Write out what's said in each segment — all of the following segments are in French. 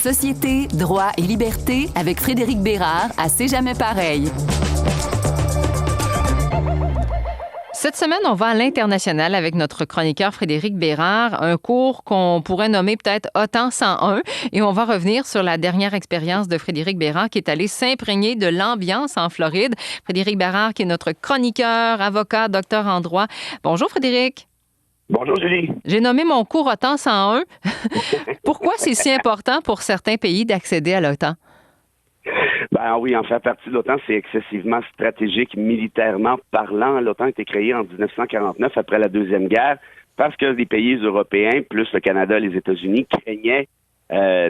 Société, droit et liberté avec Frédéric Bérard à C'est jamais pareil. Cette semaine, on va à l'international avec notre chroniqueur Frédéric Bérard, un cours qu'on pourrait nommer peut-être OTAN 101, et on va revenir sur la dernière expérience de Frédéric Bérard qui est allé s'imprégner de l'ambiance en Floride. Frédéric Bérard qui est notre chroniqueur, avocat, docteur en droit. Bonjour Frédéric. Bonjour Julie. J'ai nommé mon cours OTAN 101. Pourquoi c'est si important pour certains pays d'accéder à l'OTAN? Ben oui, en faire partie de l'OTAN, c'est excessivement stratégique militairement parlant. L'OTAN a été créée en 1949 après la Deuxième Guerre parce que les pays européens, plus le Canada et les États-Unis, craignaient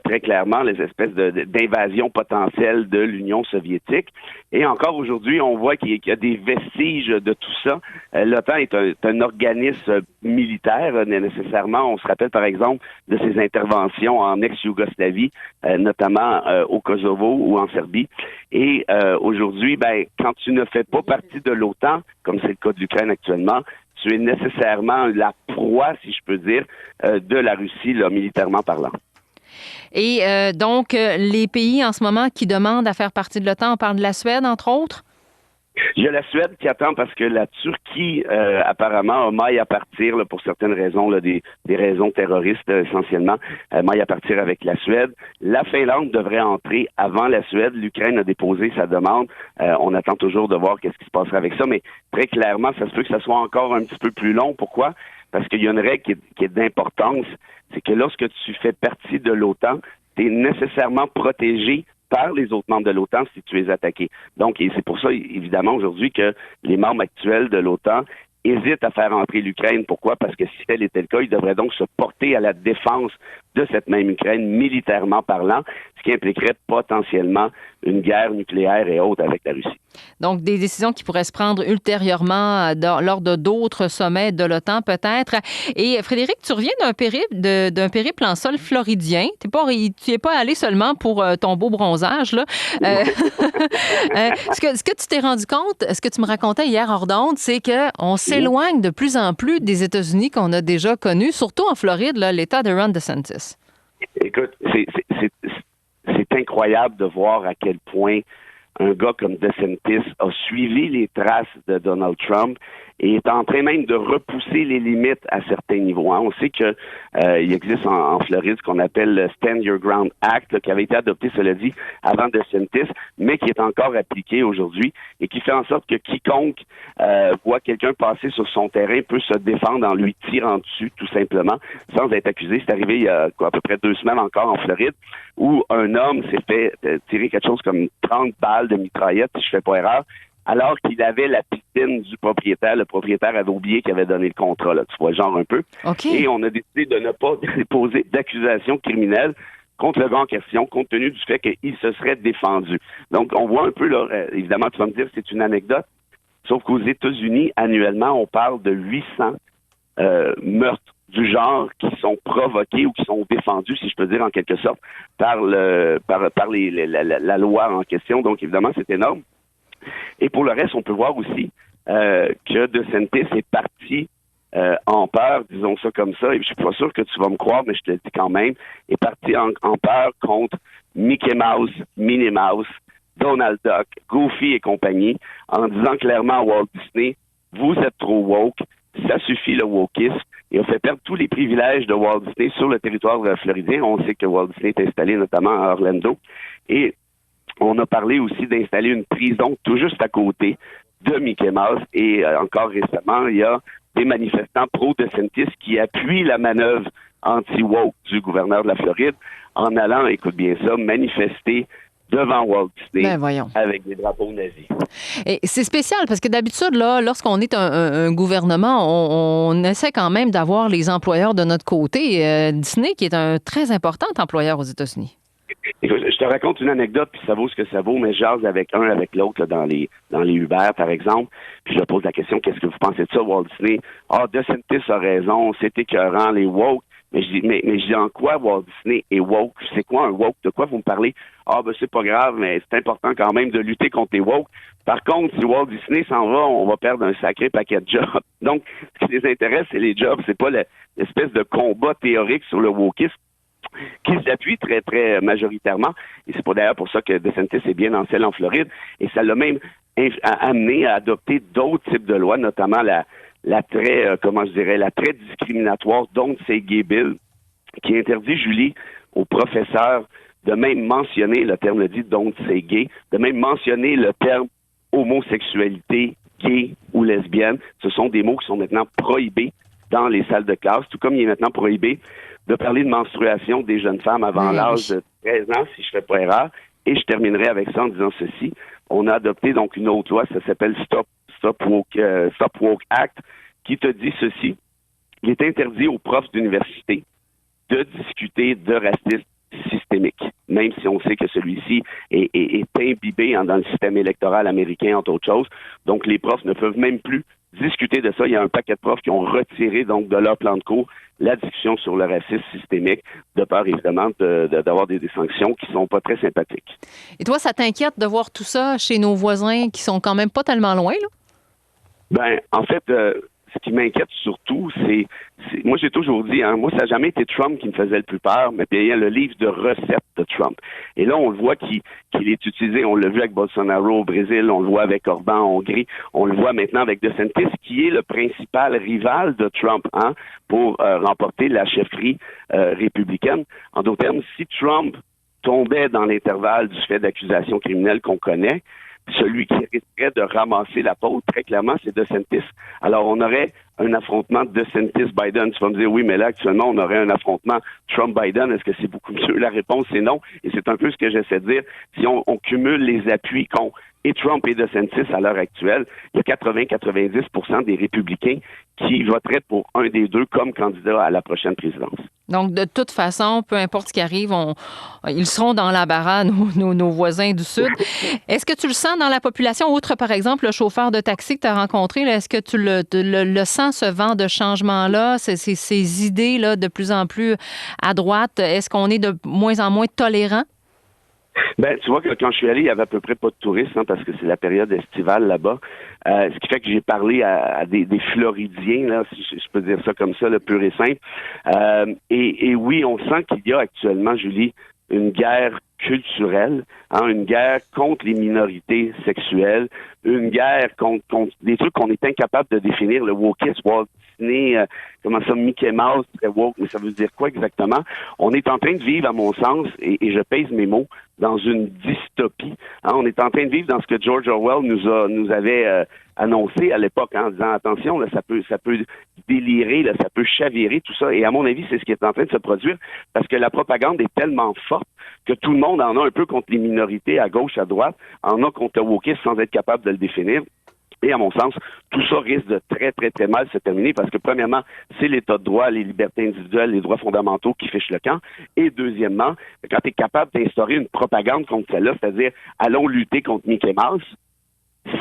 très clairement les espèces d'invasion potentielle de l'Union soviétique. Et encore aujourd'hui, on voit qu'il y a des vestiges de tout ça. L'OTAN est un organisme militaire, nécessairement. On se rappelle, par exemple, de ses interventions en ex-Yougoslavie, notamment au Kosovo ou en Serbie. Et aujourd'hui, quand tu ne fais pas partie de l'OTAN, comme c'est le cas de l'Ukraine actuellement, tu es nécessairement la proie, si je peux dire, de la Russie, là, militairement parlant. Et donc, les pays en ce moment qui demandent à faire partie de l'OTAN, on parle de la Suède, entre autres? Il y a la Suède qui attend parce que la Turquie, apparemment, a maille à partir, là, pour certaines raisons, là, des raisons terroristes essentiellement, maille à partir avec la Suède. La Finlande devrait entrer avant la Suède. L'Ukraine a déposé sa demande. On attend toujours de voir qu'est-ce qui se passera avec ça, mais très clairement, ça se peut que ça soit encore un petit peu plus long. Pourquoi? Parce qu'il y a une règle qui est d'importance, c'est que lorsque tu fais partie de l'OTAN, tu es nécessairement protégé par les autres membres de l'OTAN si tu es attaqué. Donc, et c'est pour ça, évidemment, aujourd'hui, que les membres actuels de l'OTAN hésitent à faire entrer l'Ukraine. Pourquoi? Parce que si tel était le cas, ils devraient donc se porter à la défense de cette même Ukraine, militairement parlant, ce qui impliquerait potentiellement une guerre nucléaire et autres avec la Russie. Donc, des décisions qui pourraient se prendre ultérieurement lors de d'autres sommets de l'OTAN, peut-être. Et Frédéric, tu reviens d'un périple en sol floridien. Tu es pas allé seulement pour ton beau bronzage, là. Ce que tu t'es rendu compte, ce que tu me racontais hier hors d'onde, c'est qu'on s'éloigne de plus en plus des États-Unis qu'on a déjà connus, surtout en Floride, là, l'État de Ron DeSantis. Écoute, c'est incroyable de voir à quel point un gars comme DeSantis a suivi les traces de Donald Trump et est en train même de repousser les limites à certains niveaux. On sait que il existe en Floride ce qu'on appelle le Stand Your Ground Act, là, qui avait été adopté, cela dit, avant DeSantis, mais qui est encore appliqué aujourd'hui et qui fait en sorte que quiconque voit quelqu'un passer sur son terrain peut se défendre en lui tirant dessus, tout simplement, sans être accusé. C'est arrivé il y a à peu près 2 semaines encore en Floride, où un homme s'est fait tirer quelque chose comme 30 balles de mitraillette, si je fais pas erreur, alors qu'il avait la piscine du propriétaire. Le propriétaire avait oublié qu'il avait donné le contrat, là, tu vois, genre un peu. Okay. Et on a décidé de ne pas déposer d'accusation criminelle contre le gars en question, compte tenu du fait qu'il se serait défendu. Donc, on voit un peu, là, évidemment, tu vas me dire que c'est une anecdote, sauf qu'aux États-Unis, annuellement, on parle de 800 meurtres du genre qui sont provoqués ou qui sont défendus, si je peux dire en quelque sorte, par la loi en question. Donc, évidemment, c'est énorme. Et pour le reste, on peut voir aussi que DeSantis est parti en peur, disons ça comme ça, et je suis pas sûr que tu vas me croire, mais je te le dis quand même, est parti en peur contre Mickey Mouse, Minnie Mouse, Donald Duck, Goofy et compagnie, en disant clairement à Walt Disney, vous êtes trop woke, ça suffit le wokisme, et on fait perdre tous les privilèges de Walt Disney sur le territoire floridien. On sait que Walt Disney est installé notamment à Orlando, et on a parlé aussi d'installer une prison tout juste à côté de Mickey Mouse. Et encore récemment, il y a des manifestants pro-DeSantis qui appuient la manœuvre anti-woke du gouverneur de la Floride en allant, écoute bien ça, manifester devant Walt Disney avec des drapeaux nazis. Et c'est spécial parce que d'habitude, là, lorsqu'on est un gouvernement, on essaie quand même d'avoir les employeurs de notre côté. Disney, qui est un très important employeur aux États-Unis. Écoute, je te raconte une anecdote, puis ça vaut ce que ça vaut, mais je jase avec l'autre là, dans les Uber, par exemple, puis je leur pose la question, qu'est-ce que vous pensez de ça, Walt Disney? DeSantis a raison, c'est écœurant, les woke. Mais je dis en quoi Walt Disney est woke? C'est quoi un woke? De quoi vous me parlez? C'est pas grave, mais c'est important quand même de lutter contre les woke. Par contre, si Walt Disney s'en va, on va perdre un sacré paquet de jobs. Donc, ce qui les intéresse, c'est les jobs, c'est pas l'espèce de combat théorique sur le wokisme. qui s'appuie très, très majoritairement. Et c'est d'ailleurs pour ça que DeSantis est bien en selle en Floride. Et ça l'a même amené à adopter d'autres types de lois, notamment la très discriminatoire Don't Say Gay Bill, qui interdit, Julie, aux professeurs de même mentionner, le terme le dit, Don't Say Gay, de même mentionner le terme homosexualité, gay ou lesbienne. Ce sont des mots qui sont maintenant prohibés dans les salles de classe, tout comme il est maintenant prohibé de parler de menstruation des jeunes femmes avant l'âge de 13 ans, si je ne fais pas erreur. Et je terminerai avec ça en disant ceci. On a adopté donc une autre loi, ça s'appelle Stop Woke Act, qui te dit ceci. Il est interdit aux profs d'université de discuter de racisme systémique, même si on sait que celui-ci est imbibé dans le système électoral américain, entre autres choses. Donc, les profs ne peuvent même plus discuter de ça. Il y a un paquet de profs qui ont retiré donc de leur plan de cours la discussion sur le racisme systémique, de peur, évidemment, d'avoir des sanctions qui sont pas très sympathiques. Et toi, ça t'inquiète de voir tout ça chez nos voisins qui sont quand même pas tellement loin, là? Ben, en fait, ce qui m'inquiète surtout, c'est moi j'ai toujours dit, moi ça n'a jamais été Trump qui me faisait le plus peur, mais bien le livre de recettes de Trump. Et là, on le voit qu'il est utilisé, on l'a vu avec Bolsonaro au Brésil, on le voit avec Orban en Hongrie, on le voit maintenant avec DeSantis, qui est le principal rival de Trump pour remporter la chefferie républicaine. En d'autres termes, si Trump tombait dans l'intervalle du fait d'accusations criminelles qu'on connaît, celui qui risquerait de ramasser la peau, très clairement, c'est DeSantis. Alors, on aurait un affrontement DeSantis-Biden. Tu vas me dire, oui, mais là, actuellement, on aurait un affrontement Trump-Biden. Est-ce que c'est beaucoup mieux? La réponse, c'est non. Et c'est un peu ce que j'essaie de dire. Si on cumule les appuis qu'ont et Trump et DeSantis à l'heure actuelle, il y a 80-90% des républicains qui voteraient pour un des deux comme candidat à la prochaine présidence. Donc, de toute façon, peu importe ce qui arrive, ils seront dans l'embarras, nos voisins du Sud. Est-ce que tu le sens dans la population, outre, par exemple, le chauffeur de taxi que tu as rencontré? Là, est-ce que tu le sens, ce vent de changement-là, ces idées-là de plus en plus à droite? Est-ce qu'on est de moins en moins tolérant? Ben, tu vois que quand je suis allé, il y avait à peu près pas de touristes, parce que c'est la période estivale là-bas. Ce qui fait que j'ai parlé à des Floridiens, là, si je peux dire ça comme ça, le pur et simple. Et oui, on sent qu'il y a actuellement, Julie, une guerre culturelle, une guerre contre les minorités sexuelles, une guerre contre des trucs qu'on est incapable de définir, le wokisme, Walt Disney, comment ça, Mickey Mouse, très woke, mais ça veut dire quoi exactement? On est en train de vivre, à mon sens, et je pèse mes mots, dans une dystopie. On est en train de vivre dans ce que George Orwell nous avait annoncé à l'époque, en disant attention, là, ça peut délirer, là, ça peut chavirer, tout ça. Et à mon avis, c'est ce qui est en train de se produire parce que la propagande est tellement forte que tout le monde en a un peu contre les minorités à gauche, à droite, en a contre le wokisme sans être capable de le définir. Et à mon sens, tout ça risque de très, très, très mal se terminer parce que, premièrement, c'est l'état de droit, les libertés individuelles, les droits fondamentaux qui fichent le camp. Et deuxièmement, quand tu es capable d'instaurer une propagande contre celle-là, c'est-à-dire allons lutter contre Mickey Mouse,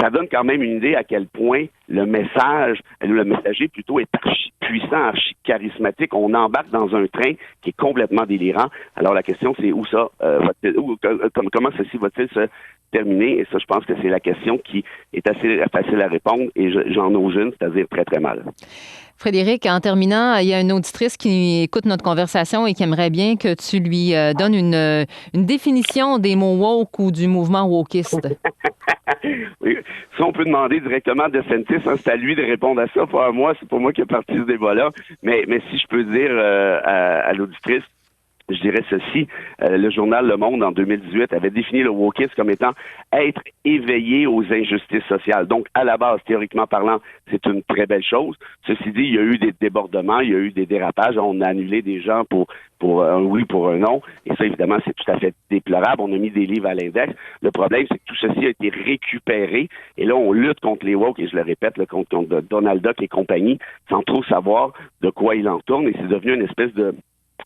ça donne quand même une idée à quel point le messager plutôt est archi puissant, archi charismatique. On embarque dans un train qui est complètement délirant. Alors la question, c'est comment ceci va-t-il se terminer? Et ça, je pense que c'est la question qui est assez facile à répondre et j'en ose une, c'est-à-dire très, très mal. Frédéric, en terminant, il y a une auditrice qui écoute notre conversation et qui aimerait bien que tu lui donnes une définition des mots woke ou du mouvement wokiste. Oui. Ça, on peut demander directement à DeSantis, c'est à lui de répondre à ça, pas à moi, c'est pour moi qui ai parti ce débat-là. Mais si je peux dire à l'auditrice, je dirais ceci, le journal Le Monde, en 2018, avait défini le wokisme comme étant être éveillé aux injustices sociales. Donc, à la base, théoriquement parlant, c'est une très belle chose. Ceci dit, il y a eu des débordements, il y a eu des dérapages. On a annulé des gens pour un oui, pour un non. Et ça, évidemment, c'est tout à fait déplorable. On a mis des livres à l'index. Le problème, c'est que tout ceci a été récupéré. Et là, on lutte contre les woke, et je le répète, là, contre Donald Duck et compagnie, sans trop savoir de quoi il en tourne. Et c'est devenu une espèce de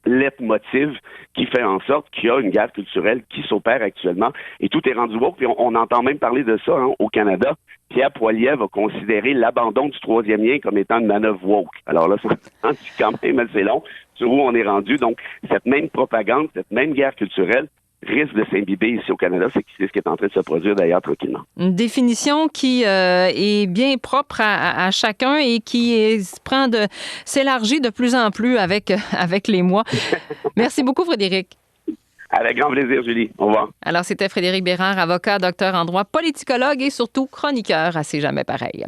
leitmotiv qui fait en sorte qu'il y a une guerre culturelle qui s'opère actuellement et tout est rendu woke. Puis on entend même parler de ça au Canada. Pierre Poilievre a considéré l'abandon du troisième lien comme étant une manœuvre woke. Alors là, c'est quand même assez long sur où on est rendu. Donc, cette même propagande, cette même guerre culturelle risque de s'imbiber ici au Canada. C'est ce qui est en train de se produire d'ailleurs tranquillement. Une définition qui est bien propre à chacun et qui s'élargit de plus en plus avec les mois. Merci beaucoup, Frédéric. Avec grand plaisir, Julie. Au revoir. Alors, c'était Frédéric Bérard, avocat, docteur en droit, politicologue et surtout chroniqueur à C'est jamais pareil.